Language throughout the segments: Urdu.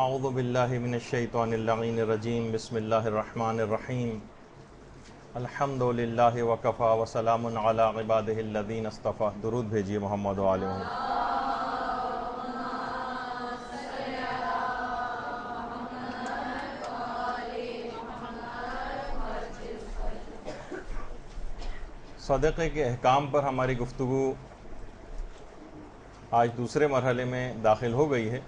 اعوذ باللہ من الشیطان اللعین الرجیم بسم اللہ الرحمن الرحیم الحمد للہ وکفا وسلام علی عبادہ الذین اصطفیٰ. درود بھیجیے محمد و آل محمد. صدقے کے احکام پر ہماری گفتگو آج دوسرے مرحلے میں داخل ہو گئی ہے،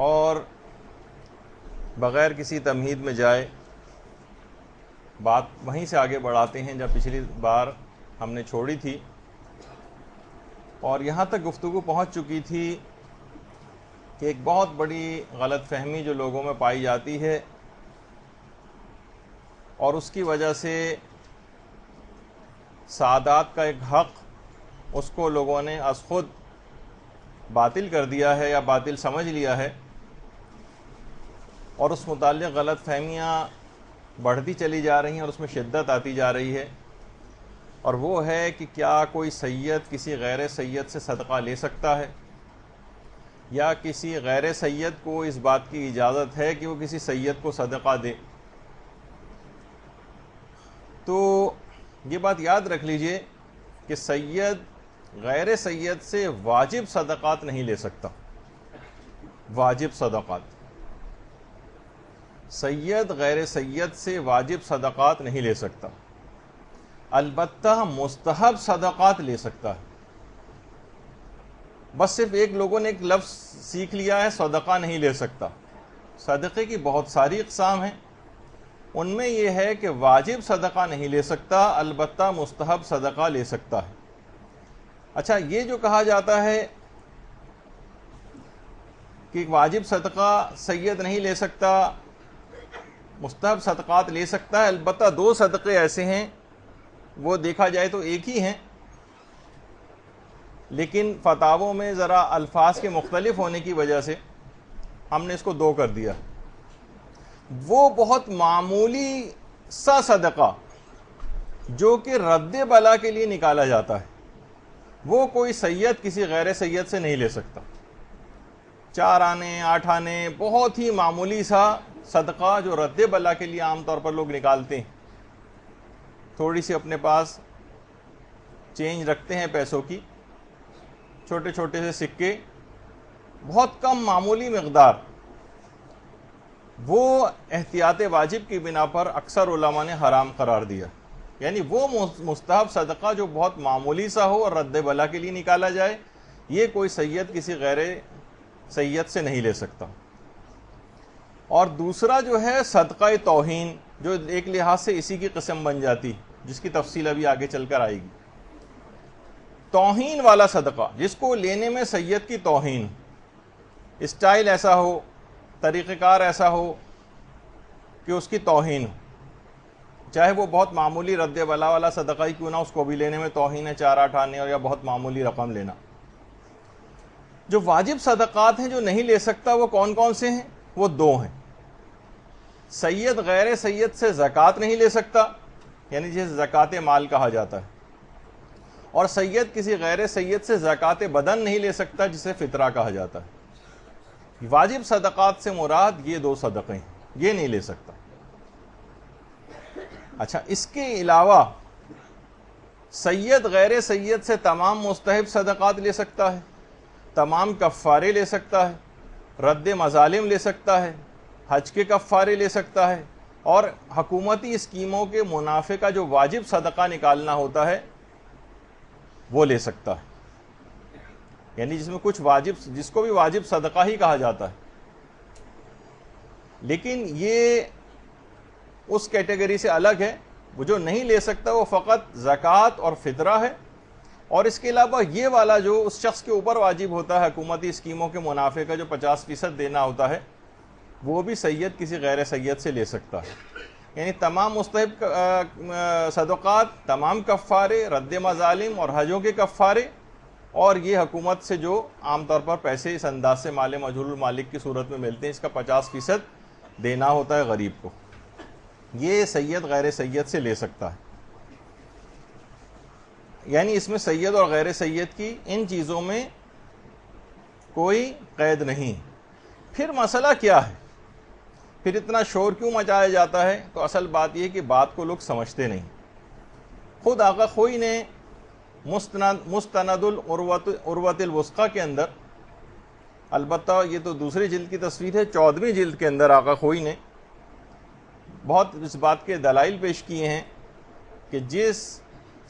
اور بغیر کسی تمہید میں جائے بات وہیں سے آگے بڑھاتے ہیں جب پچھلی بار ہم نے چھوڑی تھی، اور یہاں تک گفتگو پہنچ چکی تھی کہ ایک بہت بڑی غلط فہمی جو لوگوں میں پائی جاتی ہے، اور اس کی وجہ سے سعادات کا ایک حق اس کو لوگوں نے از خود باطل کر دیا ہے یا باطل سمجھ لیا ہے، اور اس متعلق غلط فہمیاں بڑھتی چلی جا رہی ہیں اور اس میں شدت آتی جا رہی ہے. اور وہ ہے کہ کیا کوئی سید کسی غیر سید سے صدقہ لے سکتا ہے، یا کسی غیر سید کو اس بات کی اجازت ہے کہ وہ کسی سید کو صدقہ دے. تو یہ بات یاد رکھ لیجئے کہ سید غیر سید سے واجب صدقات نہیں لے سکتا. واجب صدقات، سید غیر سید سے واجب صدقات نہیں لے سکتا، البتہ مستحب صدقات لے سکتا ہے. بس صرف ایک لوگوں نے ایک لفظ سیکھ لیا ہے، صدقہ نہیں لے سکتا. صدقے کی بہت ساری اقسام ہیں، ان میں یہ ہے کہ واجب صدقہ نہیں لے سکتا، البتہ مستحب صدقہ لے سکتا ہے. اچھا، یہ جو کہا جاتا ہے کہ واجب صدقہ سید نہیں لے سکتا، مستحب صدقات لے سکتا ہے، البتہ دو صدقے ایسے ہیں وہ دیکھا جائے تو ایک ہی ہیں، لیکن فتاووں میں ذرا الفاظ کے مختلف ہونے کی وجہ سے ہم نے اس کو دو کر دیا. وہ بہت معمولی سا صدقہ جو کہ رد بلا کے لیے نکالا جاتا ہے، وہ کوئی سید کسی غیر سید سے نہیں لے سکتا. 4 آنے 8 آنے، بہت ہی معمولی سا صدقہ جو رد بلا کے لیے عام طور پر لوگ نکالتے ہیں. تھوڑی سی اپنے پاس چینج رکھتے ہیں پیسوں کی، چھوٹے چھوٹے سے سکے، بہت کم معمولی مقدار، وہ احتیاط واجب کی بنا پر اکثر علماء نے حرام قرار دیا. یعنی وہ مستحب صدقہ جو بہت معمولی سا ہو اور رد بلا کے لیے نکالا جائے، یہ کوئی سید کسی غیر سید سے نہیں لے سکتا. اور دوسرا جو ہے صدقہ توہین، جو ایک لحاظ سے اسی کی قسم بن جاتی، جس کی تفصیل ابھی آگے چل کر آئے گی. توہین والا صدقہ، جس کو لینے میں سید کی توہین، اسٹائل ایسا ہو، طریقہ کار ایسا ہو کہ اس کی توہین ہو، چاہے وہ بہت معمولی رد بلا والا صدقہ ہی کیوں نہ، اس کو بھی لینے میں توہین ہے، 4 8 آنے اور یا بہت معمولی رقم لینا. جو واجب صدقات ہیں جو نہیں لے سکتا، وہ کون کون سے ہیں؟ وہ 2 ہیں. سید غیر سید سے زکوٰۃ نہیں لے سکتا، یعنی جسے زکوٰۃ مال کہا جاتا ہے، اور سید کسی غیر سید سے زکوٰۃ بدن نہیں لے سکتا، جسے فطرہ کہا جاتا ہے. واجب صدقات سے مراد یہ 2 صدقے ہیں، یہ نہیں لے سکتا. اچھا، اس کے علاوہ سید غیر سید سے تمام مستحب صدقات لے سکتا ہے، تمام کفارے لے سکتا ہے، رد مظالم لے سکتا ہے، حج کے کفارے لے سکتا ہے، اور حکومتی اسکیموں کے منافع کا جو واجب صدقہ نکالنا ہوتا ہے وہ لے سکتا ہے. یعنی جس میں کچھ واجب، جس کو بھی واجب صدقہ ہی کہا جاتا ہے. لیکن یہ اس کیٹیگری سے الگ ہے. وہ جو نہیں لے سکتا وہ فقط زکوٰۃ اور فطرہ ہے. اور اس کے علاوہ یہ والا جو اس شخص کے اوپر واجب ہوتا ہے، حکومتی اسکیموں کے منافع کا جو 50% دینا ہوتا ہے، وہ بھی سید کسی غیر سید سے لے سکتا ہے. یعنی تمام مستحب صدقات، تمام کفارے، رد مظالم اور حجوں کے کفارے، اور یہ حکومت سے جو عام طور پر پیسے اس انداز سے مال مجہول المالک کی صورت میں ملتے ہیں، اس کا 50% دینا ہوتا ہے غریب کو، یہ سید غیر سید سے لے سکتا ہے. یعنی اس میں سید اور غیر سید کی ان چیزوں میں کوئی قید نہیں۔ پھر مسئلہ کیا ہے؟ پھر اتنا شور کیوں مچایا جاتا ہے؟ تو اصل بات یہ کہ بات کو لوگ سمجھتے نہیں۔ خود آقا خوئی نے مستند العروۃ الوثقی کے اندر، البتہ یہ تو دوسری جلد کی تصویر ہے، 14ویں جلد کے اندر آقا خوئی نے بہت اس بات کے دلائل پیش کیے ہیں کہ جس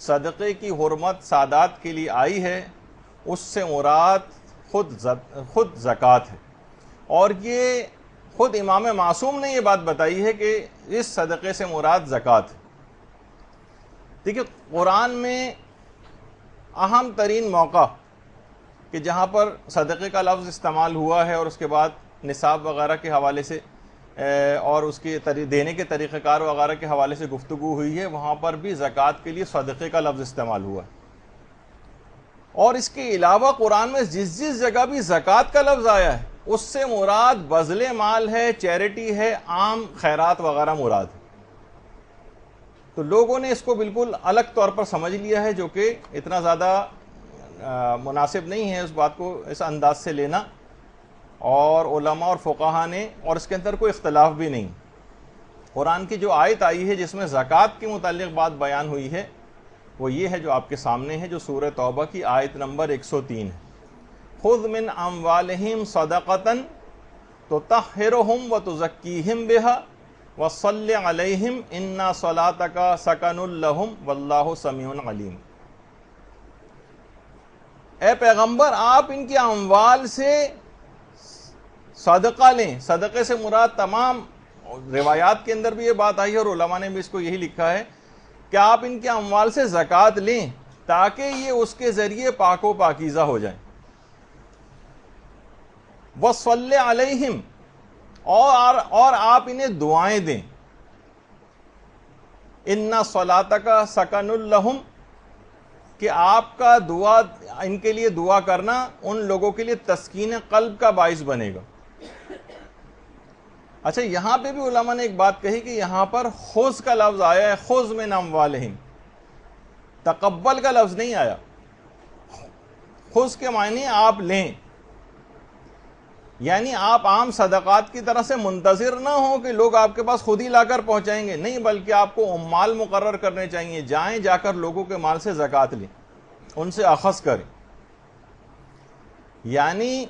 صدقے کی حرمت سادات کے لیے آئی ہے اس سے مراد خود زکوٰۃ ہے، اور یہ خود امام معصوم نے یہ بات بتائی ہے کہ اس صدقے سے مراد زکوٰۃ ہے۔ دیکھیے قرآن میں اہم ترین موقع کہ جہاں پر صدقے کا لفظ استعمال ہوا ہے اور اس کے بعد نصاب وغیرہ کے حوالے سے اور اس کے دینے کے طریقہ کار وغیرہ کے حوالے سے گفتگو ہوئی ہے، وہاں پر بھی زکوٰۃ کے لیے صدقے کا لفظ استعمال ہوا ہے۔ اور اس کے علاوہ قرآن میں جس جگہ بھی زکوٰۃ کا لفظ آیا ہے اس سے مراد بذل مال ہے، چیریٹی ہے، عام خیرات وغیرہ مراد ہے۔ تو لوگوں نے اس کو بالکل الگ طور پر سمجھ لیا ہے، جو کہ اتنا زیادہ مناسب نہیں ہے اس بات کو اس انداز سے لینا، اور علماء اور فقہا نے، اور اس کے اندر کوئی اختلاف بھی نہیں۔ قرآن کی جو آیت آئی ہے جس میں زکوٰۃ کے متعلق بات بیان ہوئی ہے وہ یہ ہے جو آپ کے سامنے ہے، جو سورہ توبہ کی آیت نمبر 103 ہے۔ خذ من اموالہم صدقۃ تطہرہم وتزکیہم بہا وصلی علیہم ان صلاتک سکن لہم واللہ سمیع علیم۔ اے پیغمبر، آپ ان کے اموال سے صدقہ لیں۔ صدقے سے مراد تمام روایات کے اندر بھی یہ بات آئی ہے اور علماء نے بھی اس کو یہی لکھا ہے کہ آپ ان کے اموال سے زکوٰۃ لیں تاکہ یہ اس کے ذریعے پاک و پاکیزہ ہو جائیں۔ وصلی علیہم، اور آپ انہیں دعائیں دیں۔ ان صلاتک سکن لہم، کہ آپ کا دعا، ان کے لیے دعا کرنا ان لوگوں کے لیے تسکین قلب کا باعث بنے گا۔ اچھا، یہاں پہ بھی علماء نے ایک بات کہی کہ یہاں پر خذ کا لفظ آیا ہے، خذ من اموالہم، تقبل کا لفظ نہیں آیا۔ خذ کے معنی آپ لیں، یعنی آپ عام صدقات کی طرح سے منتظر نہ ہوں کہ لوگ آپ کے پاس خود ہی لا کر پہنچائیں گے، نہیں، بلکہ آپ کو عمال مقرر کرنے چاہیے، جائیں، جا کر لوگوں کے مال سے زکوٰۃ لیں، ان سے اخذ کریں۔ یعنی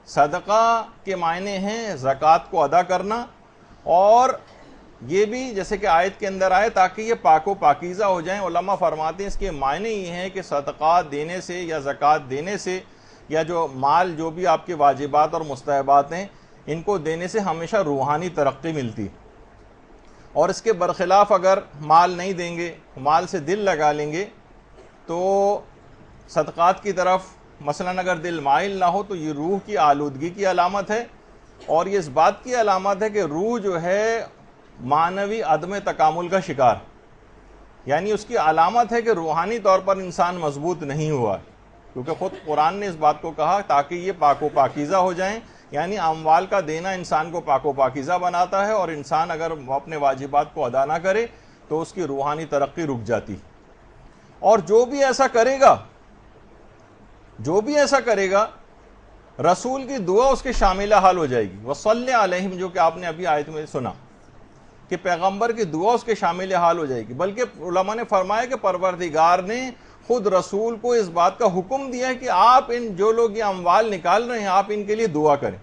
صدقہ کے معنی ہیں زکوٰۃ کو ادا کرنا، اور یہ بھی جیسے کہ آیت کے اندر آئے تاکہ یہ پاک و پاکیزہ ہو جائیں۔ علماء فرماتے ہیں اس کے معنی یہ ہیں کہ صدقات دینے سے یا زکوٰۃ دینے سے یا جو مال، جو بھی آپ کے واجبات اور مستحبات ہیں، ان کو دینے سے ہمیشہ روحانی ترقی ملتی، اور اس کے برخلاف اگر مال نہیں دیں گے، مال سے دل لگا لیں گے، تو صدقات کی طرف مثلاً اگر دل مائل نہ ہو تو یہ روح کی آلودگی کی علامت ہے، اور یہ اس بات کی علامت ہے کہ روح جو ہے معنوی عدم تکامل کا شکار، یعنی اس کی علامت ہے کہ روحانی طور پر انسان مضبوط نہیں ہوا ہے، کیونکہ خود قرآن نے اس بات کو کہا تاکہ یہ پاک و پاکیزہ ہو جائیں، یعنی اموال کا دینا انسان کو پاک و پاکیزہ بناتا ہے، اور انسان اگر اپنے واجبات کو ادا نہ کرے تو اس کی روحانی ترقی رک جاتی۔ اور جو بھی ایسا کرے گا رسول کی دعا اس کے شامل حال ہو جائے گی۔ وصلی علیہم، جو کہ آپ نے ابھی آیت میں سنا کہ پیغمبر کی دعا اس کے شامل حال ہو جائے گی، بلکہ علماء نے فرمایا کہ پروردگار نے خود رسول کو اس بات کا حکم دیا ہے کہ آپ ان جو لوگ یہ اموال نکال رہے ہیں آپ ان کے لیے دعا کریں۔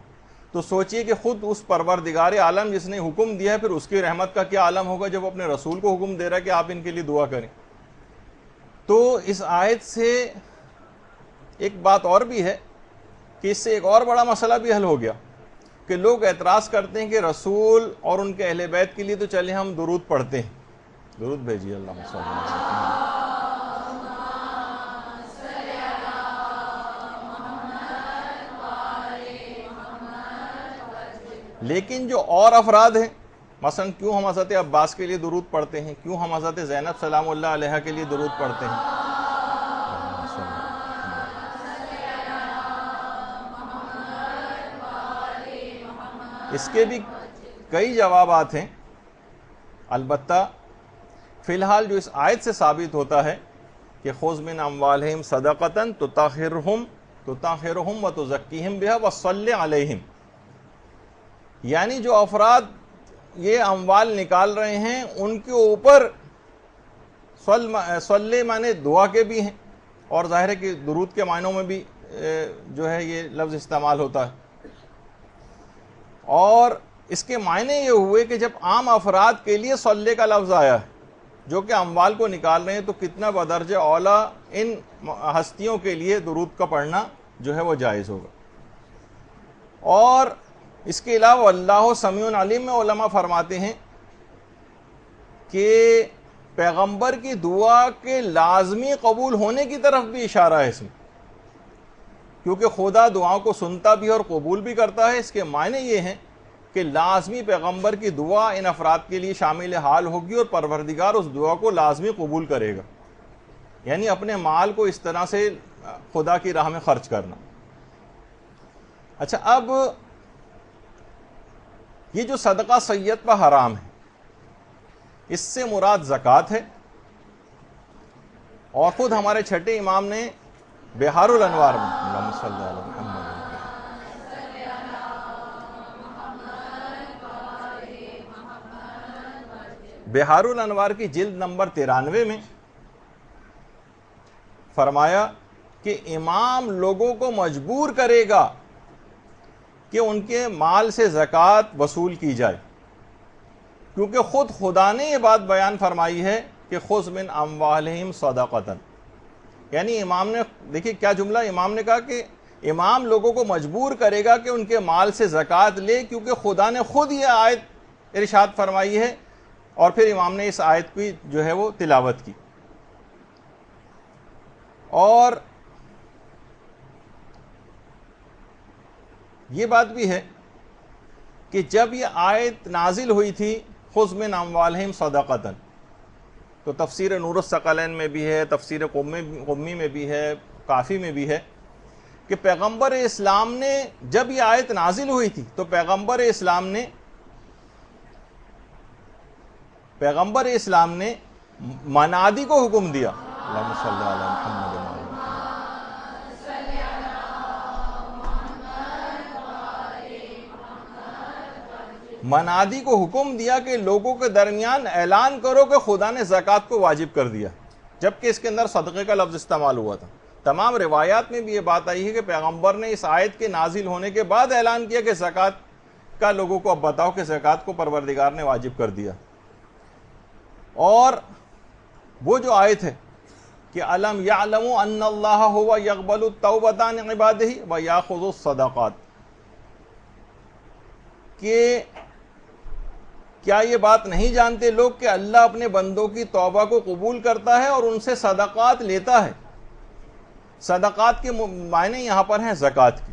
تو سوچئے کہ خود اس پروردگار عالم جس نے حکم دیا ہے، پھر اس کی رحمت کا کیا عالم ہوگا جب اپنے رسول کو حکم دے رہا ہے کہ آپ ان کے لیے دعا کریں۔ تو اس آیت سے ایک بات اور بھی ہے کہ اس سے ایک اور بڑا مسئلہ بھی حل ہو گیا کہ لوگ اعتراض کرتے ہیں کہ رسول اور ان کے اہل بیت کے لیے تو چلے ہم درود پڑھتے ہیں، درود بھیجیے اللہم صلی اللہ علیہ وسلم۔ لیکن جو اور افراد ہیں، مثلا کیوں ہم حضرت عباس کے لیے درود پڑھتے ہیں، کیوں ہم حضرت زینب سلام اللہ علیہا کے لیے درود پڑھتے ہیں، اس کے بھی کئی جوابات ہیں۔ البتہ فی الحال جو اس آیت سے ثابت ہوتا ہے کہ خذ من اموالہم صدقۃ تطہرہم تطہرہم وتزکیہم بہا وصلی علیہم، یعنی جو افراد یہ اموال نکال رہے ہیں ان کے اوپر صلی معنی دعا کے بھی ہیں، اور ظاہر ہے کہ درود کے معنوں میں بھی جو ہے یہ لفظ استعمال ہوتا ہے، اور اس کے معنی یہ ہوئے کہ جب عام افراد کے لیے صلی کا لفظ آیا ہے جو کہ اموال کو نکال رہے ہیں، تو کتنا بدرجہ اولا ان ہستیوں کے لیے درود کا پڑھنا جو ہے وہ جائز ہوگا۔ اور اس کے علاوہ اللہ سمیع علیم میں علماء فرماتے ہیں کہ پیغمبر کی دعا کے لازمی قبول ہونے کی طرف بھی اشارہ ہے اس میں، کیونکہ خدا دعاؤں کو سنتا بھی اور قبول بھی کرتا ہے۔ اس کے معنی یہ ہیں کہ لازمی پیغمبر کی دعا ان افراد کے لیے شامل حال ہوگی اور پروردگار اس دعا کو لازمی قبول کرے گا، یعنی اپنے مال کو اس طرح سے خدا کی راہ میں خرچ کرنا۔ اچھا، اب یہ جو صدقہ سید پر حرام ہے، اس سے مراد زکوٰۃ ہے، اور خود ہمارے چھٹے امام نے بہار الانوار میں اللہم صلی علی محمد بہار الانوار کی جلد نمبر 93 میں فرمایا کہ امام لوگوں کو مجبور کرے گا کہ ان کے مال سے زکوٰۃ وصول کی جائے، کیونکہ خود خدا نے یہ بات بیان فرمائی ہے کہ خذ من اموالہم صدقۃ، یعنی امام نے، دیکھیے کیا جملہ امام نے کہا کہ امام لوگوں کو مجبور کرے گا کہ ان کے مال سے زکوٰۃ لے، کیونکہ خدا نے خود یہ آیت ارشاد فرمائی ہے، اور پھر امام نے اس آیت کی جو ہے وہ تلاوت کی۔ اور یہ بات بھی ہے کہ جب یہ آیت نازل ہوئی تھی خذ من اموالہم صدقۃ، تو تفسیر نور الثقلین میں بھی ہے، تفسیر قمی میں بھی ہے، کافی میں بھی ہے کہ پیغمبر اسلام نے جب یہ آیت نازل ہوئی تھی تو پیغمبر اسلام نے منادی کو حکم دیا، اللہم صلی علی محمد منادی کو حکم دیا کہ لوگوں کے درمیان اعلان کرو کہ خدا نے زکوٰۃ کو واجب کر دیا، جبکہ اس کے اندر صدقے کا لفظ استعمال ہوا تھا۔ تمام روایات میں بھی یہ بات آئی ہے کہ پیغمبر نے اس آیت کے نازل ہونے کے بعد اعلان کیا کہ زکوٰۃ کا لوگوں کو اب بتاؤ کہ زکوٰۃ کو پروردگار نے واجب کر دیا۔ اور وہ جو آیت ہے کہ الم یعلموا ان اللہ هو یقبل التوبۃ عن عبادہ ویأخذ الصدقات، کہ کیا یہ بات نہیں جانتے لوگ کہ اللہ اپنے بندوں کی توبہ کو قبول کرتا ہے اور ان سے صدقات لیتا ہے۔ صدقات کے معنی یہاں پر ہیں زکوٰۃ کی،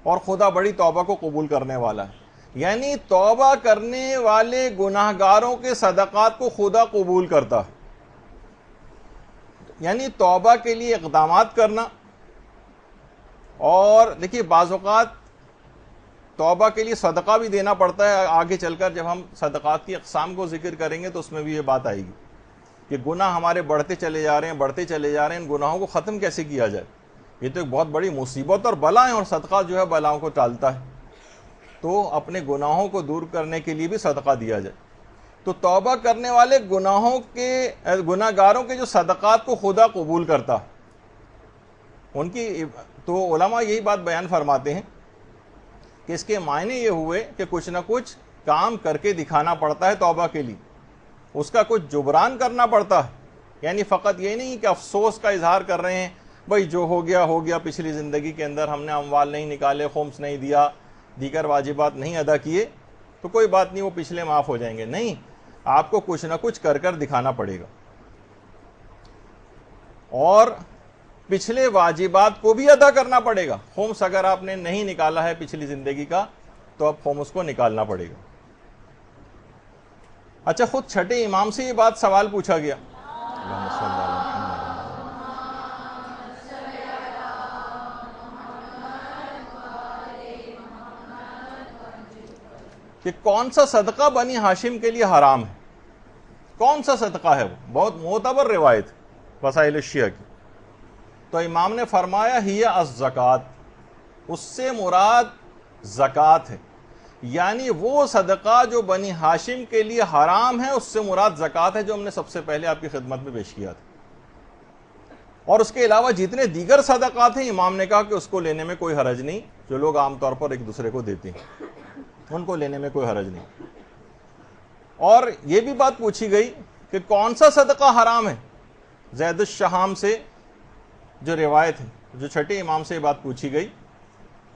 اور خدا بڑی توبہ کو قبول کرنے والا ہے، یعنی توبہ کرنے والے گناہ گاروں کے صدقات کو خدا قبول کرتا ہے۔ یعنی توبہ کے لیے اقدامات کرنا، اور دیکھیے بعض اوقات توبہ کے لیے صدقہ بھی دینا پڑتا ہے، آگے چل کر جب ہم صدقات کی اقسام کو ذکر کریں گے تو اس میں بھی یہ بات آئے گی کہ گناہ ہمارے بڑھتے چلے جا رہے ہیں، ان گناہوں کو ختم کیسے کیا جائے؟ یہ تو ایک بہت بڑی مصیبت اور بلا ہے، اور صدقہ جو ہے بلاؤں کو ٹالتا ہے، تو اپنے گناہوں کو دور کرنے کے لیے بھی صدقہ دیا جائے۔ تو توبہ کرنے والے گناہ گاروں کے جو صدقات کو خدا قبول کرتا ان کی، تو علماء یہی بات بیان فرماتے ہیں کہ اس کے معنی یہ ہوئے کہ کچھ نہ کچھ کام کر کے دکھانا پڑتا ہے توبہ کے لیے، اس کا کچھ جبران کرنا پڑتا ہے، یعنی فقط یہ نہیں کہ افسوس کا اظہار کر رہے ہیں بھائی جو ہو گیا، پچھلی زندگی کے اندر ہم نے اموال نہیں نکالے، خمس نہیں دیا، دیگر واجبات نہیں ادا کیے، تو کوئی بات نہیں، وہ پچھلے معاف ہو جائیں گے۔ نہیں، آپ کو کچھ نہ کچھ کر دکھانا پڑے گا، اور پچھلے واجبات کو بھی ادا کرنا پڑے گا۔ خمس اگر آپ نے نہیں نکالا ہے پچھلی زندگی کا تو اب خمس کو نکالنا پڑے گا۔ اچھا، خود چھٹے امام سے یہ بات سوال پوچھا گیا، اللہم صلی علی محمد، کہ کون سا صدقہ بنی ہاشم کے لیے حرام ہے، کون سا صدقہ ہے وہ؟ بہت معتبر روایت وسائل الشیعہ کی تو امام نے فرمایا ہی الزکات، اس سے مراد زکوٰۃ ہے، یعنی وہ صدقہ جو بنی ہاشم کے لیے حرام ہے اس سے مراد زکوٰۃ ہے، جو ہم نے سب سے پہلے آپ کی خدمت میں پیش کیا تھا۔ اور اس کے علاوہ جتنے دیگر صدقات ہیں امام نے کہا کہ اس کو لینے میں کوئی حرج نہیں، جو لوگ عام طور پر ایک دوسرے کو دیتے ہیں ان کو لینے میں کوئی حرج نہیں۔ اور یہ بھی بات پوچھی گئی کہ کون سا صدقہ حرام ہے، زید الشہام سے جو روایت ہے، جو چھٹے امام سے یہ بات پوچھی گئی،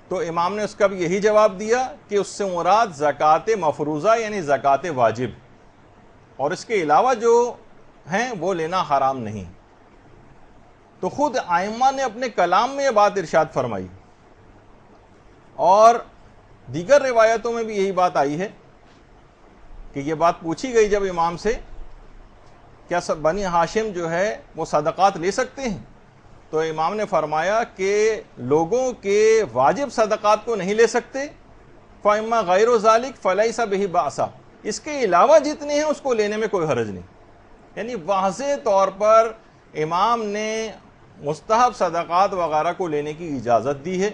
تو امام نے اس کا بھی یہی جواب دیا کہ اس سے مراد زکوٰۃ مفروضہ یعنی زکوٰۃ واجب، اور اس کے علاوہ جو ہیں وہ لینا حرام نہیں۔ تو خود ائمہ نے اپنے کلام میں یہ بات ارشاد فرمائی، اور دیگر روایتوں میں بھی یہی بات آئی ہے کہ یہ بات پوچھی گئی جب امام سے کیا بنی ہاشم جو ہے وہ صدقات لے سکتے ہیں، تو امام نے فرمایا کہ لوگوں کے واجب صدقات کو نہیں لے سکتے، فَإِمَّا غَيْرُ ذَلِكَ فَلَيْسَ بِهِ بَأْسٌ، اس کے علاوہ جتنے ہیں اس کو لینے میں کوئی حرج نہیں۔ یعنی واضح طور پر امام نے مستحب صدقات وغیرہ کو لینے کی اجازت دی ہے،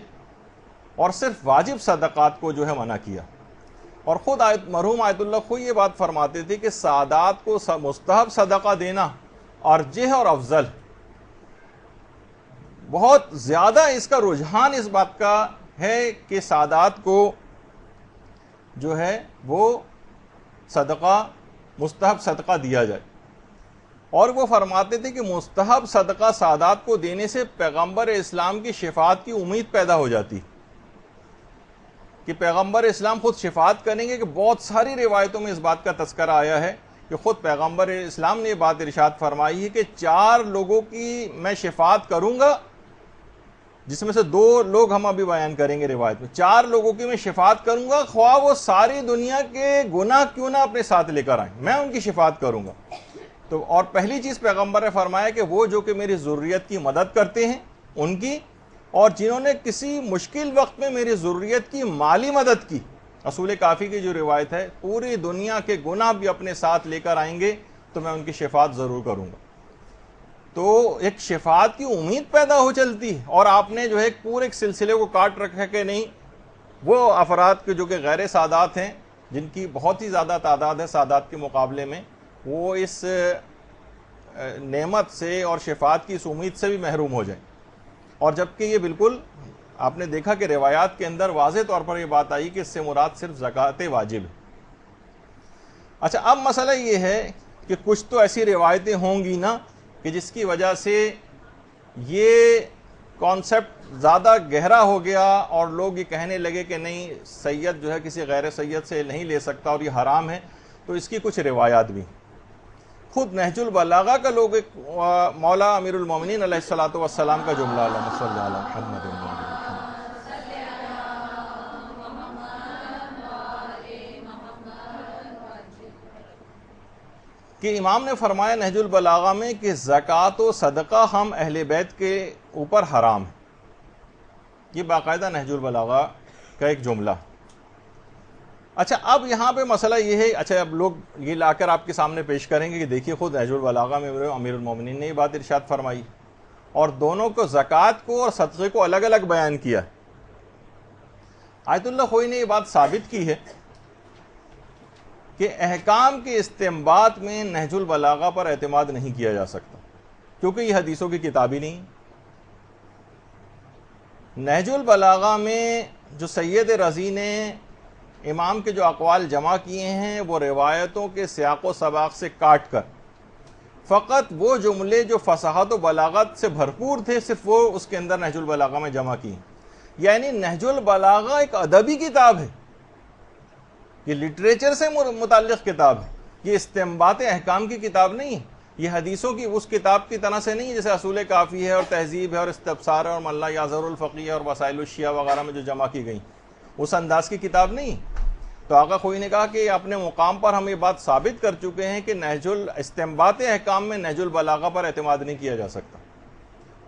اور صرف واجب صدقات کو جو ہے منع کیا۔ اور خود مرحوم آیت اللہ خود یہ بات فرماتے تھے کہ سادات کو مستحب صدقہ دینا ارجح اور افضل، بہت زیادہ اس کا رجحان اس بات کا ہے کہ سادات کو جو ہے وہ صدقہ مستحب صدقہ دیا جائے۔ اور وہ فرماتے تھے کہ مستحب صدقہ سادات کو دینے سے پیغمبر اسلام کی شفاعت کی امید پیدا ہو جاتی، کہ پیغمبر اسلام خود شفاعت کریں گے، کہ بہت ساری روایتوں میں اس بات کا تذکرہ آیا ہے کہ خود پیغمبر اسلام نے یہ بات ارشاد فرمائی ہے کہ 4 لوگوں کی میں شفاعت کروں گا، جس میں سے 2 لوگ ہم ابھی بیان کریں گے روایت میں، 4 لوگوں کی میں شفاعت کروں گا، خواہ وہ ساری دنیا کے گناہ کیوں نہ اپنے ساتھ لے کر آئیں، میں ان کی شفاعت کروں گا۔ تو اور پہلی چیز پیغمبر نے فرمایا کہ وہ جو کہ میری ضروریت کی مدد کرتے ہیں ان کی، اور جنہوں نے کسی مشکل وقت میں میری ضروریت کی مالی مدد کی۔ رسول کافی کی جو روایت ہے، پوری دنیا کے گناہ بھی اپنے ساتھ لے کر آئیں گے تو میں ان کی شفاعت ضرور کروں گا۔ تو ایک شفاعت کی امید پیدا ہو چلتی ہے، اور آپ نے جو ہے ایک پورے سلسلے کو کاٹ رکھا کہ نہیں، وہ افراد کے جو کہ غیر سادات ہیں، جن کی بہت ہی زیادہ تعداد ہے سادات کے مقابلے میں، وہ اس نعمت سے اور شفاعت کی اس امید سے بھی محروم ہو جائیں۔ اور جبکہ یہ بالکل آپ نے دیکھا کہ روایات کے اندر واضح طور پر یہ بات آئی کہ اس سے مراد صرف زکوٰۃ واجب ہے۔ اچھا، اب مسئلہ یہ ہے کہ کچھ تو ایسی روایتیں ہوں گی نا کہ جس کی وجہ سے یہ کانسیپٹ زیادہ گہرا ہو گیا اور لوگ یہ کہنے لگے کہ نہیں، سید جو ہے کسی غیر سید سے نہیں لے سکتا اور یہ حرام ہے۔ تو اس کی کچھ روایات بھی، خود نہج البلاغہ کا لوگ ایک مولا امیر المومنین علیہ الصلوۃ والسلام کا جملہ، اللہم صلی علی محمد کہ امام نے فرمایا نہج البلاغہ میں کہ زکوٰۃ و صدقہ ہم اہل بیت کے اوپر حرام ہے۔ یہ باقاعدہ نہج البلاغہ کا ایک جملہ۔ اچھا، اب یہاں پہ مسئلہ یہ ہے، اچھا اب لوگ یہ لا کر آپ کے سامنے پیش کریں گے کہ دیکھیے خود نہج البلاغہ میں امیر المومنین نے یہ بات ارشاد فرمائی، اور دونوں کو زکوٰۃ کو اور صدقے کو الگ الگ بیان کیا۔ آیت اللہ خوئی نے یہ بات ثابت کی ہے کہ احکام کے استنباط میں نہج البلاغہ پر اعتماد نہیں کیا جا سکتا، کیونکہ یہ حدیثوں کی کتاب ہی نہیں۔ نہج البلاغہ میں جو سید رضی نے امام کے جو اقوال جمع کیے ہیں وہ روایتوں کے سیاق و سباق سے کاٹ کر فقط وہ جملے جو فصاحت و بلاغت سے بھرپور تھے صرف وہ اس کے اندر نہج البلاغہ میں جمع کیے۔ یعنی نہج البلاغہ ایک ادبی کتاب ہے، یہ لٹریچر سے متعلق کتاب ہے، یہ استنباط احکام کی کتاب نہیں ہے، یہ حدیثوں کی اس کتاب کی طرح سے نہیں جیسے اصول کافی ہے اور تہذیب ہے اور استبصار ہے اور ملا یازر الفقیہ اور وسائل الشیعہ وغیرہ میں جو جمع کی گئی، اس انداز کی کتاب نہیں۔ تو آقا خوئی نے کہا کہ اپنے مقام پر ہم یہ بات ثابت کر چکے ہیں کہ نہج استنباط احکام میں نہج البلاغہ پر اعتماد نہیں کیا جا سکتا،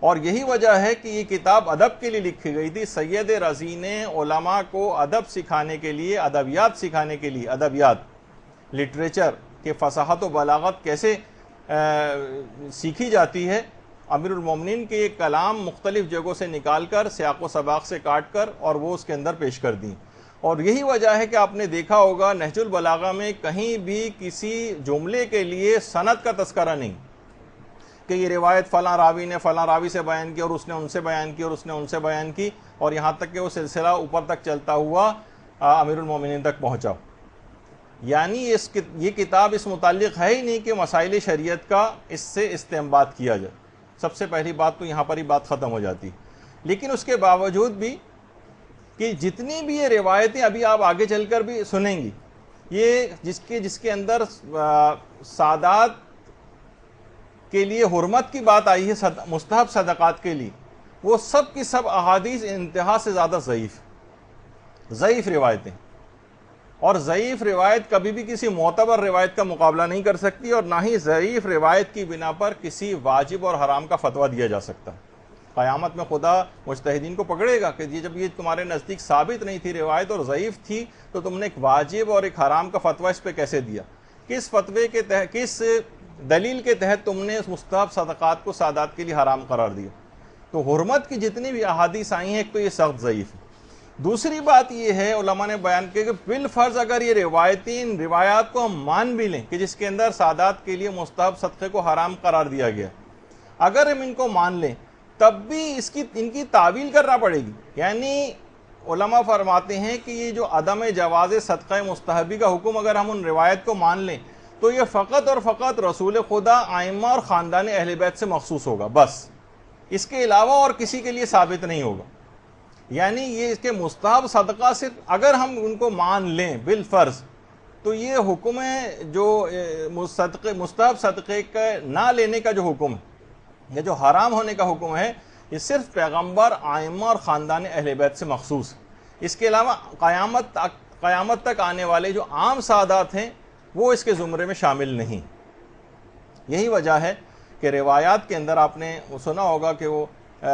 اور یہی وجہ ہے کہ یہ کتاب ادب کے لیے لکھی گئی تھی۔ سید رضی نے علماء کو ادب سکھانے کے لیے، ادبیات سکھانے کے لیے، ادبیات لٹریچر کہ فصاحت و بلاغت کیسے سیکھی جاتی ہے، امیر المومنین کے یہ کلام مختلف جگہوں سے نکال کر سیاق و سباق سے کاٹ کر اور وہ اس کے اندر پیش کر دیں. اور یہی وجہ ہے کہ آپ نے دیکھا ہوگا نہج البلاغہ میں کہیں بھی کسی جملے کے لیے سند کا تذکرہ نہیں کہ یہ روایت فلاں راوی نے فلاں راوی سے بیان کی اور اس نے ان سے بیان کی اور اس نے ان سے بیان کی، اور یہاں تک کہ وہ سلسلہ اوپر تک چلتا ہوا امیر المومنین تک پہنچا. یعنی یہ کتاب اس متعلق ہے ہی نہیں کہ مسائل شریعت کا اس سے استنباط کیا جائے. سب سے پہلی بات تو یہاں پر ہی بات ختم ہو جاتی. لیکن اس کے باوجود بھی کہ جتنی بھی یہ روایتیں ابھی آپ آگے چل کر بھی سنیں گی، یہ جس کے اندر سادات کے لیے حرمت کی بات آئی ہے مستحب صدقات کے لیے، وہ سب کی سب احادیث انتہا سے زیادہ ضعیف روایتیں. اور ضعیف روایت کبھی بھی کسی معتبر روایت کا مقابلہ نہیں کر سکتی، اور نہ ہی ضعیف روایت کی بنا پر کسی واجب اور حرام کا فتویٰ دیا جا سکتا. قیامت میں خدا مجتہدین کو پکڑے گا کہ جب یہ تمہارے نزدیک ثابت نہیں تھی روایت اور ضعیف تھی تو تم نے ایک واجب اور ایک حرام کا فتویٰ اس پہ کیسے دیا، کس فتوے کے تحت، کس دلیل کے تحت تم نے اس مستحب صدقات کو سادات کے لیے حرام قرار دیا. تو حرمت کی جتنی بھی احادیث آئی ہیں ایک تو یہ سخت ضعیف ہے. دوسری بات یہ ہے علماء نے بیان کیا کہ بالفرض اگر یہ روایات کو ہم مان بھی لیں کہ جس کے اندر سادات کے لیے مستحب صدقے کو حرام قرار دیا گیا، اگر ہم ان کو مان لیں تب بھی ان کی تعویل کرنا پڑے گی. یعنی علماء فرماتے ہیں کہ یہ جو عدم جواز صدقہ مستحبی کا حکم اگر ہم ان روایت کو مان لیں تو یہ فقط اور فقط رسول خدا، ائمہ اور خاندان اہل بیت سے مخصوص ہوگا، بس اس کے علاوہ اور کسی کے لیے ثابت نہیں ہوگا. یعنی یہ اس کے مستحب صدقہ سے اگر ہم ان کو مان لیں بالفرض تو یہ حکم ہے جو مستحب صدقے کا نہ لینے کا جو حکم ہے یا جو حرام ہونے کا حکم ہے، یہ صرف پیغمبر، ائمہ اور خاندان اہل بیت سے مخصوص ہے. اس کے علاوہ قیامت تک آنے والے جو عام سادات ہیں وہ اس کے زمرے میں شامل نہیں. یہی وجہ ہے کہ روایات کے اندر آپ نے سنا ہوگا کہ وہ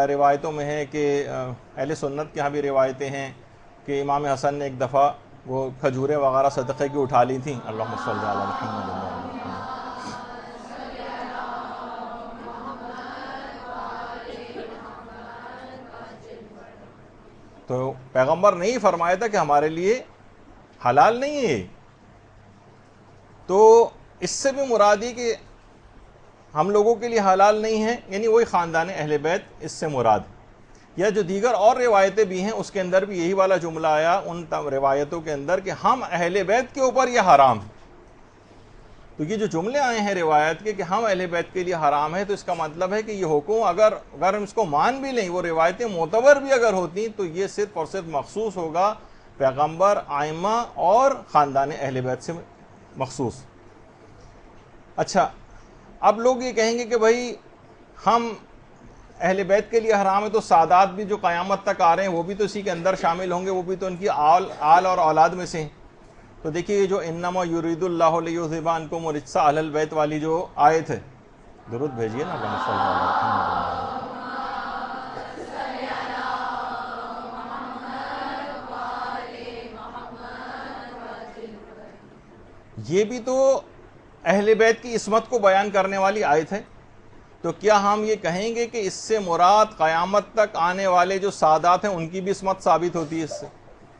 روایتوں میں ہے کہ اہل سنت کے ہاں بھی روایتیں ہیں کہ امام حسن نے ایک دفعہ وہ کھجوریں وغیرہ صدقے کی اٹھا لی تھیں. اللہم صلی علی محمد. تو پیغمبر نے ہی فرمایا تھا کہ ہمارے لیے حلال نہیں ہے. تو اس سے بھی مراد ہے کہ ہم لوگوں کے لیے حلال نہیں ہے، یعنی وہی خاندان اہل بیت اس سے مراد. یا جو دیگر اور روایتیں بھی ہیں اس کے اندر بھی یہی والا جملہ آیا ان روایتوں کے اندر کہ ہم اہل بیت کے اوپر یہ حرام ہے. تو یہ جو جملے آئے ہیں روایت کے کہ ہم اہل بیت کے لیے حرام ہے، تو اس کا مطلب ہے کہ یہ حکم اگر ہم اس کو مان بھی لیں، وہ روایتیں معتبر بھی اگر ہوتی تو یہ صرف اور صرف مخصوص ہوگا پیغمبر، ائمہ اور خاندان اہل بیت سے مخصوص. اچھا، اب لوگ یہ کہیں گے کہ بھائی ہم اہل بیت کے لیے حرام ہے تو سادات بھی جو قیامت تک آ رہے ہیں وہ بھی تو اسی کے اندر شامل ہوں گے، وہ بھی تو ان کی آل اور اولاد میں سے ہیں. تو دیکھیے یہ جو انما یرید اللہ لیذھب عنکم الرجس اہل البیت والی جو آیت ہے، درود بھیجیے نا صلی اللہ علیہ وسلم. یہ بھی تو اہل بیت کی عصمت کو بیان کرنے والی آیت ہے. تو کیا ہم یہ کہیں گے کہ اس سے مراد قیامت تک آنے والے جو سادات ہیں ان کی بھی عصمت ثابت ہوتی ہے؟ اس سے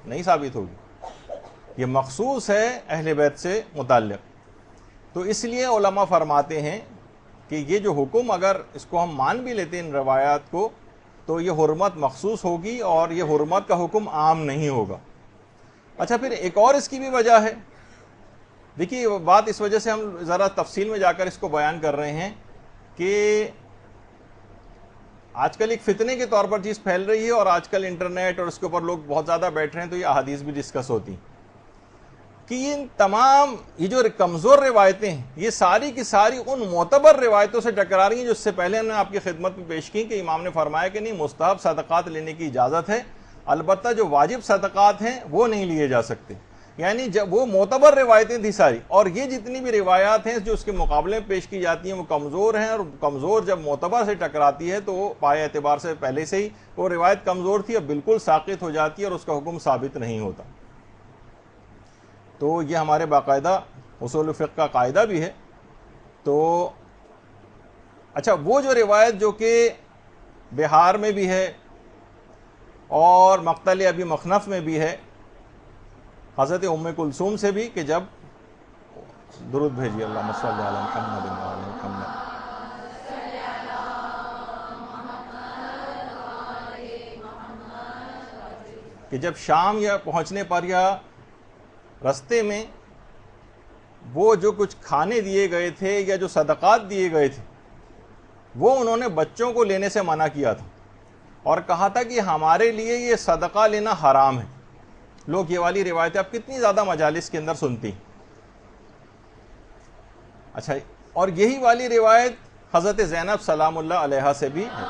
نہیں ثابت ہوگی. یہ مخصوص ہے اہل بیت سے متعلق. تو اس لیے علماء فرماتے ہیں کہ یہ جو حکم اگر اس کو ہم مان بھی لیتے ہیں ان روایات کو تو یہ حرمت مخصوص ہوگی اور یہ حرمت کا حکم عام نہیں ہوگا. اچھا، پھر ایک اور اس کی بھی وجہ ہے. دیکھیے بات اس وجہ سے ہم ذرا تفصیل میں جا کر اس کو بیان کر رہے ہیں کہ آج کل ایک فتنے کے طور پر چیز پھیل رہی ہے اور آج کل انٹرنیٹ اور اس کے اوپر لوگ بہت زیادہ بیٹھ رہے ہیں تو یہ احادیث بھی ڈسکس ہوتی ہیں کہ یہ جو کمزور روایتیں ہیں یہ ساری کی ساری ان معتبر روایتوں سے ٹکرا رہی ہیں جو اس سے پہلے ہم نے آپ کی خدمت میں پیش کی کہ امام نے فرمایا کہ نہیں، مستحب صدقات لینے کی اجازت ہے، البتہ جو واجب صدقات ہیں وہ نہیں لیے جا سکتے. یعنی جب وہ معتبر روایتیں تھی ساری، اور یہ جتنی بھی روایات ہیں جو اس کے مقابلے میں پیش کی جاتی ہیں وہ کمزور ہیں، اور کمزور جب معتبر سے ٹکراتی ہے تو وہ پائے اعتبار سے پہلے سے ہی وہ روایت کمزور تھی، اب بالکل ساقط ہو جاتی ہے اور اس کا حکم ثابت نہیں ہوتا. تو یہ ہمارے باقاعدہ اصول فقہ کا قاعدہ بھی ہے. تو اچھا، وہ جو روایت جو کہ بہار میں بھی ہے اور مقتل ابی مخنف میں بھی ہے حضرت ام کلثوم سے بھی، کہ جب درود بھیجیے اللہم صلی علی محمد و علی محمد، کہ جب شام یا پہنچنے پر یا رستے میں وہ جو کچھ کھانے دیے گئے تھے یا جو صدقات دیے گئے تھے وہ انہوں نے بچوں کو لینے سے منع کیا تھا اور کہا تھا کہ ہمارے لیے یہ صدقہ لینا حرام ہے۔ لوگ یہ والی روایتیں آپ کتنی زیادہ مجالس کے اندر سنتی۔ اچھا، اور یہی والی روایت حضرت زینب سلام اللہ علیہا سے بھی ہے۔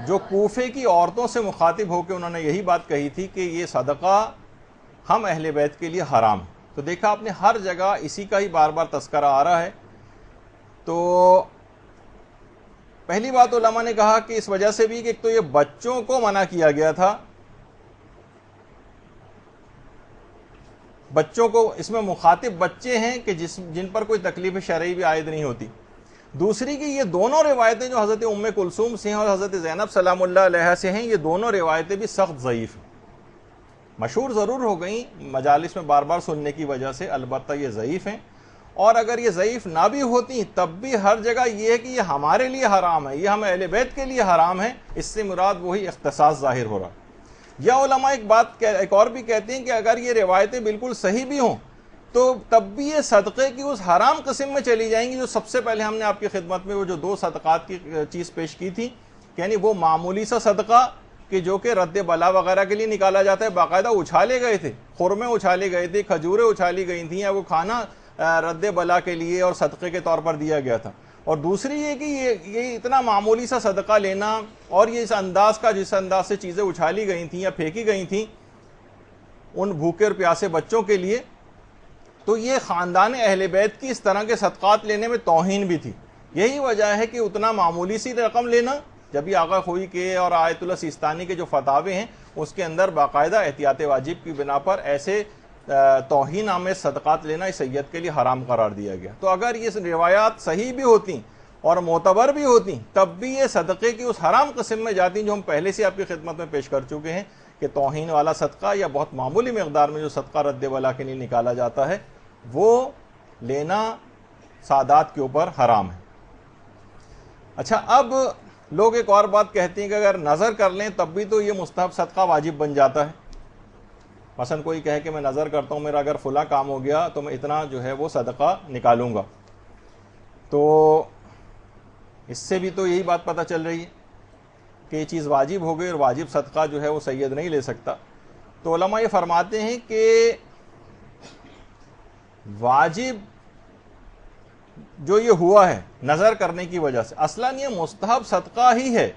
جو کوفے کی عورتوں سے مخاطب ہو کے انہوں نے یہی بات کہی تھی کہ یہ صدقہ ہم اہل بیت کے لیے حرام ہے۔ تو دیکھا آپ نے ہر جگہ اسی کا ہی بار بار تذکرہ آ رہا ہے۔ تو پہلی بات علماء نے کہا کہ اس وجہ سے بھی کہ ایک تو یہ بچوں کو منع کیا گیا تھا، بچوں کو، اس میں مخاطب بچے ہیں کہ جن پر کوئی تکلیف شرعی بھی عائد نہیں ہوتی۔ دوسری کہ یہ دونوں روایتیں جو حضرت ام کلثوم سے ہیں اور حضرت زینب سلام اللہ علیہا سے ہیں، یہ دونوں روایتیں بھی سخت ضعیف ہیں۔ مشہور ضرور ہو گئیں مجالس میں بار بار سننے کی وجہ سے، البتہ یہ ضعیف ہیں، اور اگر یہ ضعیف نہ بھی ہوتی تب بھی ہر جگہ یہ ہے کہ یہ ہمارے لیے حرام ہے، یہ ہم اہل بیت کے لیے حرام ہے، اس سے مراد وہی اختصاص ظاہر ہو رہا۔ یا علماء ایک اور بھی کہتے ہیں کہ اگر یہ روایتیں بالکل صحیح بھی ہوں تو تب بھی یہ صدقے کی اس حرام قسم میں چلی جائیں گی جو سب سے پہلے ہم نے آپ کی خدمت میں وہ جو 2 صدقات کی چیز پیش کی تھی، یعنی وہ معمولی سا صدقہ کہ جو کہ رد بلا وغیرہ کے لیے نکالا جاتا ہے، باقاعدہ اچھالے گئے تھے، خرمے اچھالے گئے تھے، کھجوریں اچھالی گئی تھیں، یا وہ کھانا رد بلا کے لیے اور صدقے کے طور پر دیا گیا تھا۔ اور دوسری یہ کہ یہ اتنا معمولی سا صدقہ لینا اور یہ اس انداز کا، جس انداز سے چیزیں اچھالی گئی تھیں یا پھینکی گئی تھیں ان بھوکے اور پیاسے بچوں کے لیے، تو یہ خاندان اہل بیت کی اس طرح کے صدقات لینے میں توہین بھی تھی۔ یہی وجہ ہے کہ اتنا معمولی سی رقم لینا، جب یہ آغا خوئی کے اور آیت اللہ سیستانی کے جو فتاوے ہیں اس کے اندر باقاعدہ احتیاط واجب کی بنا پر ایسے توہین آمیز صدقات لینا اس سید کے لیے حرام قرار دیا گیا۔ تو اگر یہ روایات صحیح بھی ہوتی اور معتبر بھی ہوتی تب بھی یہ صدقے کی اس حرام قسم میں جاتی جو ہم پہلے سے آپ کی خدمت میں پیش کر چکے ہیں کہ توہین والا صدقہ یا بہت معمولی مقدار میں جو صدقہ رد بلا کے لیے نکالا جاتا ہے وہ لینا سادات کے اوپر حرام ہے۔ اچھا، اب لوگ ایک اور بات کہتے ہیں کہ اگر نظر کر لیں تب بھی تو یہ مستحب صدقہ واجب بن جاتا ہے۔ مثلا کوئی کہے کہ میں نظر کرتا ہوں میرا اگر فلاں کام ہو گیا تو میں اتنا جو ہے وہ صدقہ نکالوں گا، تو اس سے بھی تو یہی بات پتہ چل رہی ہے کہ یہ چیز واجب ہو گئی اور واجب صدقہ جو ہے وہ سید نہیں لے سکتا۔ تو علماء یہ فرماتے ہیں کہ واجب جو یہ ہوا ہے نظر کرنے کی وجہ سے، اصلاً یہ مستحب صدقہ ہی ہے،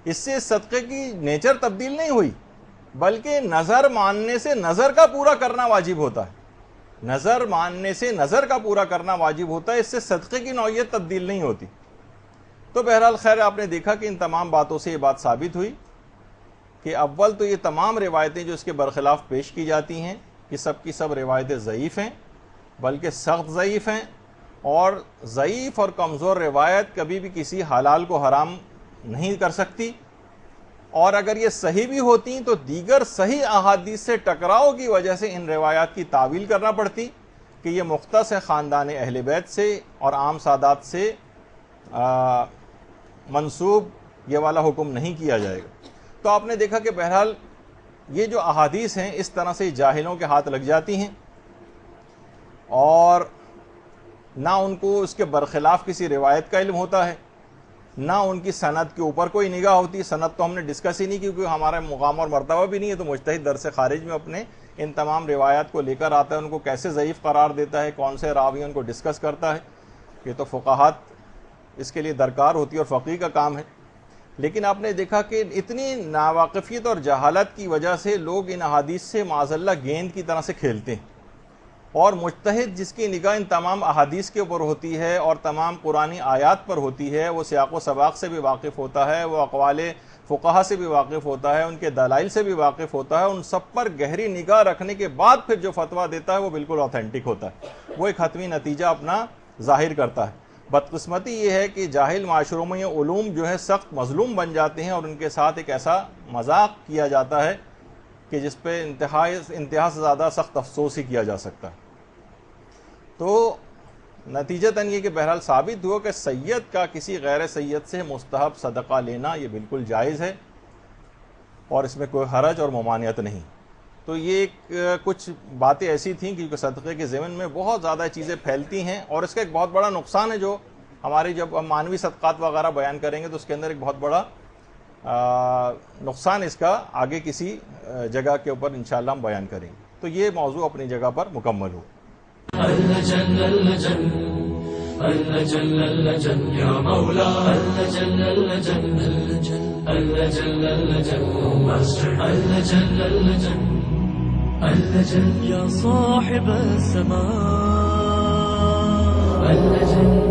اس سے صدقے کی نیچر تبدیل نہیں ہوئی، بلکہ نظر ماننے سے نظر کا پورا کرنا واجب ہوتا ہے، نظر ماننے سے نظر کا پورا کرنا واجب ہوتا ہے، اس سے صدقے کی نوعیت تبدیل نہیں ہوتی۔ تو بہرحال خیر آپ نے دیکھا کہ ان تمام باتوں سے یہ بات ثابت ہوئی کہ اول تو یہ تمام روایتیں جو اس کے برخلاف پیش کی جاتی ہیں یہ سب کی سب روایتیں ضعیف ہیں، بلکہ سخت ضعیف ہیں، اور ضعیف اور کمزور روایت کبھی بھی کسی حلال کو حرام نہیں کر سکتی، اور اگر یہ صحیح بھی ہوتی تو دیگر صحیح احادیث سے ٹکراؤ کی وجہ سے ان روایات کی تعویل کرنا پڑتی کہ یہ مختص ہے خاندان اہل بیت سے اور عام سادات سے منسوب یہ والا حکم نہیں کیا جائے گا۔ تو آپ نے دیکھا کہ بہرحال یہ جو احادیث ہیں اس طرح سے جاہلوں کے ہاتھ لگ جاتی ہیں اور نہ ان کو اس کے برخلاف کسی روایت کا علم ہوتا ہے، نہ ان کی سند کے اوپر کوئی نگاہ ہوتی۔ سند تو ہم نے ڈسکس ہی نہیں کی کیونکہ ہمارا مقام اور مرتبہ بھی نہیں ہے، تو مجتہد درس خارج میں اپنے ان تمام روایات کو لے کر آتا ہے، ان کو کیسے ضعیف قرار دیتا ہے، کون سے راوی ان کو ڈسکس کرتا ہے، یہ تو فقہات اس کے لیے درکار ہوتی ہے اور فقیہ کا کام ہے۔ لیکن آپ نے دیکھا کہ اتنی ناواقفیت اور جہالت کی وجہ سے لوگ ان احادیث سے معاذ اللہ گیند کی طرح سے کھیلتے ہیں، اور مجتہد جس کی نگاہ ان تمام احادیث کے اوپر ہوتی ہے اور تمام قرآنی آیات پر ہوتی ہے، وہ سیاق و سباق سے بھی واقف ہوتا ہے، وہ اقوال فقہا سے بھی واقف ہوتا ہے، ان کے دلائل سے بھی واقف ہوتا ہے، ان سب پر گہری نگاہ رکھنے کے بعد پھر جو فتویٰ دیتا ہے وہ بالکل آتھینٹک ہوتا ہے، وہ ایک حتمی نتیجہ اپنا ظاہر کرتا ہے۔ بدقسمتی یہ ہے کہ جاہل معاشروں میں یہ علوم جو ہے سخت مظلوم بن جاتے ہیں، اور ان کے ساتھ ایک ایسا مذاق کیا جاتا ہے کہ جس پہ انتہا سے زیادہ سخت افسوس ہی کیا جا سکتا ہے۔ تو نتیجتاً یہ کہ بہرحال ثابت ہوا کہ سید کا کسی غیر سید سے مستحب صدقہ لینا یہ بالکل جائز ہے، اور اس میں کوئی حرج اور ممانعت نہیں۔ تو یہ کچھ باتیں ایسی تھیں کیونکہ صدقے کے ضمن میں بہت زیادہ چیزیں پھیلتی ہیں، اور اس کا ایک بہت بڑا نقصان ہے جو ہماری جب ہم مانوی صدقات وغیرہ بیان کریں گے تو اس کے اندر ایک بہت بڑا نقصان اس کا آگے کسی جگہ کے اوپر انشاءاللہ ہم بیان کریں گے۔ تو یہ موضوع اپنی جگہ پر مکمل ہو۔ اللجن اللجن اللجن اللجن یا مولا اللجن اللجن اللجن اللجن اللجن اللجن اللجن یا صاحب السماء اللجن